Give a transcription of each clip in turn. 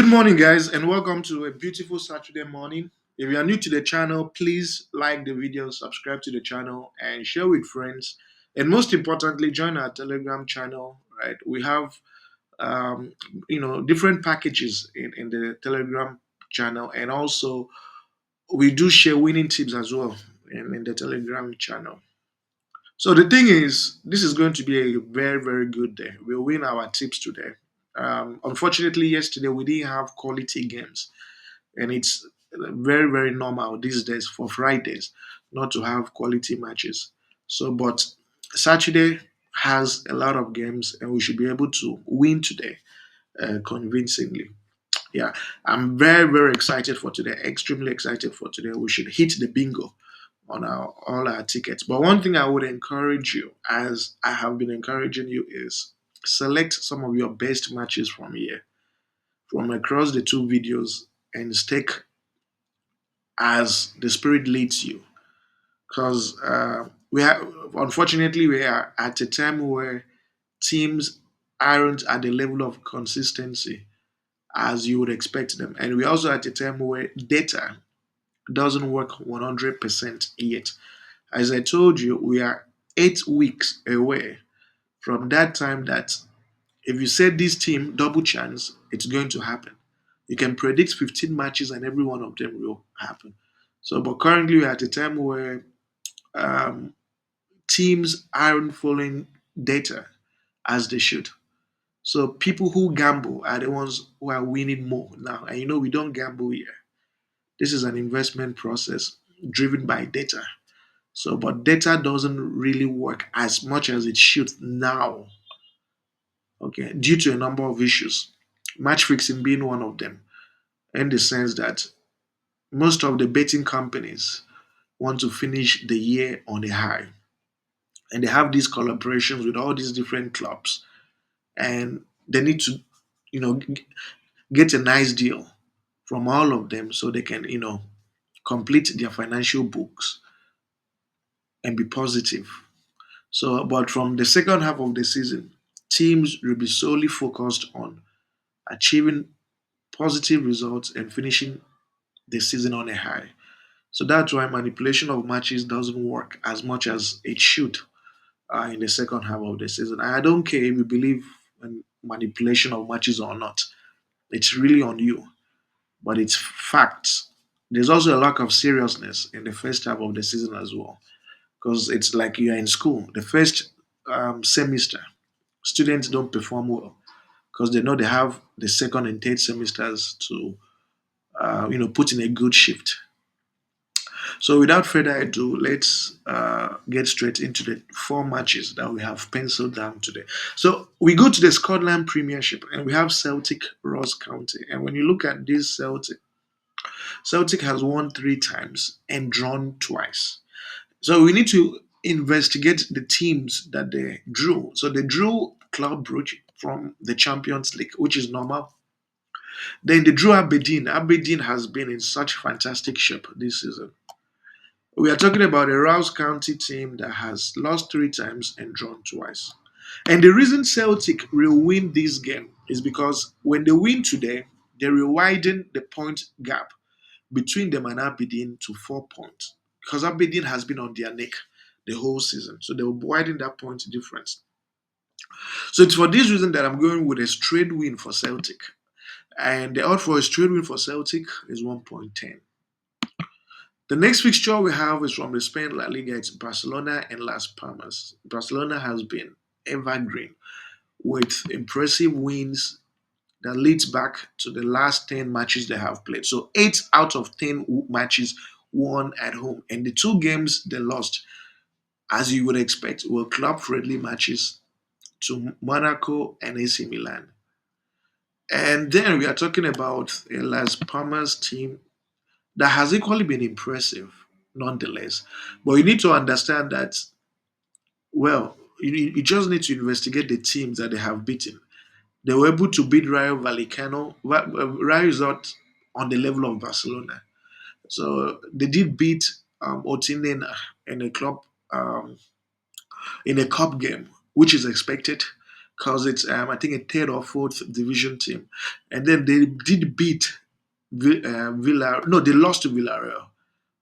Good morning, guys, and welcome to a beautiful Saturday morning. If you are new to the channel, please like the video, subscribe to the channel, and share with friends. And most importantly, join our Telegram channel. Right, we have different packages in the Telegram channel, and also we do share winning tips as well in the Telegram channel. So the thing is, this is going to be a very, very good day. We'll win our tips today. Unfortunately, yesterday we didn't have quality games, and it's very, very normal these days for Fridays not to have quality matches. So, but Saturday has a lot of games, and we should be able to win today convincingly. Yeah, I'm very, very excited for today. Extremely excited for today. We should hit the bingo on all our tickets. But one thing I would encourage you, as I have been encouraging you, is select some of your best matches from here, from across the two videos, and stick as the Spirit leads you. Because unfortunately, we are at a time where teams aren't at the level of consistency as you would expect them, and we're also at a time where data doesn't work 100% yet. As I told you, we are 8 weeks away from that time that if you set this team double chance, it's going to happen. You can predict 15 matches and every one of them will happen. So, but currently we're at a time where um, teams aren't following data as they should. So people who gamble are the ones who are winning more now. And we don't gamble here. This is an investment process driven by data. So, but data doesn't really work as much as it should now, okay, due to a number of issues. Match fixing being one of them, in the sense that most of the betting companies want to finish the year on a high. And they have these collaborations with all these different clubs. And they need to, you know, get a nice deal from all of them so they can, complete their financial books and be positive. So, but from the second half of the season, teams will be solely focused on achieving positive results and finishing the season on a high. So that's why manipulation of matches doesn't work as much as it should in the second half of the season. I don't care if you believe in manipulation of matches or not. It's really on you, but it's facts. There's also a lack of seriousness in the first half of the season as well, because it's like you are in school. The first semester, students don't perform well because they know they have the second and third semesters to, put in a good shift. So without further ado, let's get straight into the four matches that we have penciled down today. So we go to the Scotland Premiership and we have Celtic Ross County. And when you look at this Celtic has won three times and drawn twice. So we need to investigate the teams that they drew. So they drew Club Brugge from the Champions League, which is normal. Then they drew Aberdeen. Aberdeen has been in such fantastic shape this season. We are talking about a Rouse County team that has lost three times and drawn twice. And the reason Celtic will win this game is because when they win today, they will widen the point gap between them and Aberdeen to 4 points. Because Aberdeen has been on their neck the whole season. So they will widen that point difference. So it's for this reason that I'm going with a straight win for Celtic. And the odds for a straight win for Celtic is 1.10. The next fixture we have is from the Spain La Liga. It's Barcelona and Las Palmas. Barcelona has been evergreen with impressive wins that leads back to the last 10 matches they have played. So 8 out of 10 matches won at home. And the two games they lost, as you would expect, were club friendly matches to Monaco and AC Milan. And then we are talking about a Las Palmas team that has equally been impressive, nonetheless. But you need to understand that, well, you just need to investigate the teams that they have beaten. They were able to beat Rayo Vallecano. Rayo is not on the level of Barcelona. So they did beat Otinena in a club in a cup game, which is expected because it's I think a third or fourth division team, and then they did beat Villa. No, they lost to Villarreal.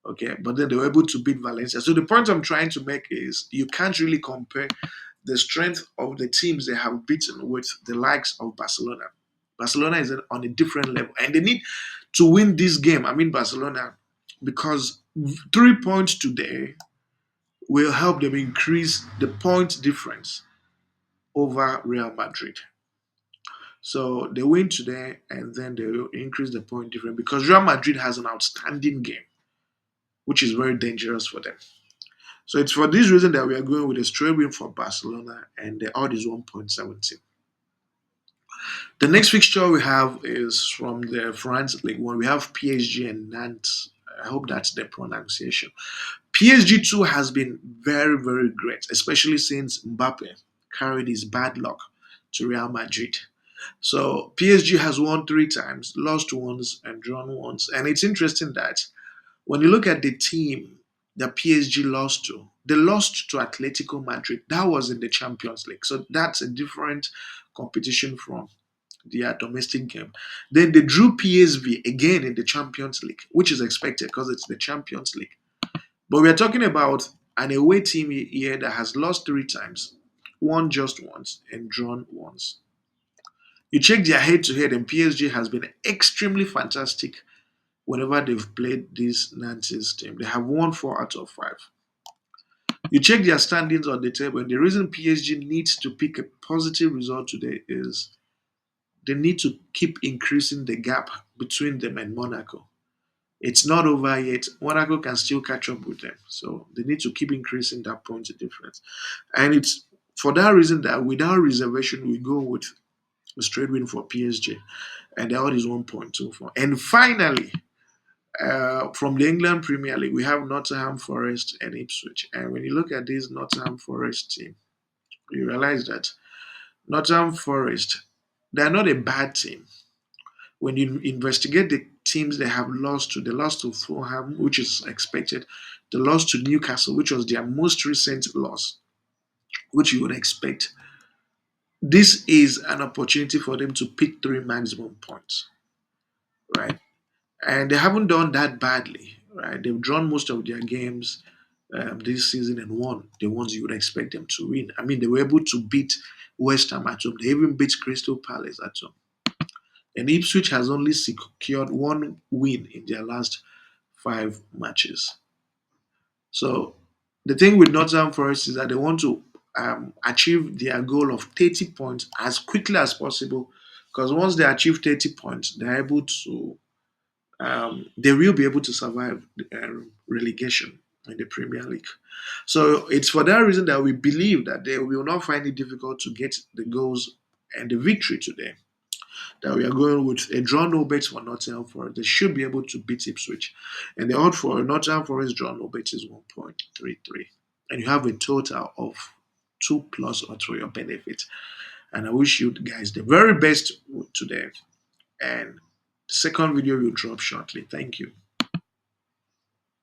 Okay, but then they were able to beat Valencia. So the point I'm trying to make is you can't really compare the strength of the teams they have beaten with the likes of Barcelona. Barcelona is on a different level, and they need to win this game. I mean Barcelona, because 3 points today will help them increase the point difference over Real Madrid. So they win today, and then they will increase the point difference because Real Madrid has an outstanding game, which is very dangerous for them. So it's for this reason that we are going with a straight win for Barcelona, and the odd is 1.17. The next fixture we have is from the France League One. We have PSG and Nantes. I hope that's the pronunciation. PSG too has been very, very great, especially since Mbappe carried his bad luck to Real Madrid. So PSG has won 3 times, lost once, and drawn once. And it's interesting that when you look at the team that PSG lost to, they lost to Atletico Madrid. That was in the Champions League. So that's a different competition from their domestic game. Then they drew PSV again in the Champions League, which is expected because it's the Champions League. But we are talking about an away team here that has lost 3 times, won just once, and drawn once. You check their head to head, and PSG has been extremely fantastic whenever they've played this Nantes team. They have won 4 out of 5. You check their standings on the table, and the reason PSG needs to pick a positive result today is they need to keep increasing the gap between them and Monaco. It's not over yet. Monaco can still catch up with them. So they need to keep increasing that point difference. And it's for that reason that without reservation, we go with a straight win for PSG. And the odd is 1.24. And finally, from the England Premier League, we have Nottingham Forest and Ipswich. And when you look at this Nottingham Forest team, you realize that Nottingham Forest, they're not a bad team. When you investigate the teams they have lost to, they lost to Fulham, which is expected. They lost to Newcastle, which was their most recent loss, which you would expect. This is an opportunity for them to pick 3 maximum points, right? And they haven't done that badly, right? They've drawn most of their games this season and won the ones you would expect them to win. I mean, they were able to beat West Ham at home. They even beat Crystal Palace at home. And Ipswich has only secured 1 win in their last 5 matches. So the thing with Nottingham Forest is that they want to achieve their goal of 30 points as quickly as possible. Because once they achieve 30 points, they're able to they will be able to survive relegation in the Premier League. So it's for that reason that we believe that they will not find it difficult to get the goals and the victory today. That we are going with a draw no bet for Nottingham Forest. They should be able to beat Ipswich. And the odd for Nottingham Forest draw no bet is 1.33. And you have a total of 2 plus or for your benefit. And I wish you guys the very best today. And the second video will drop shortly. Thank you.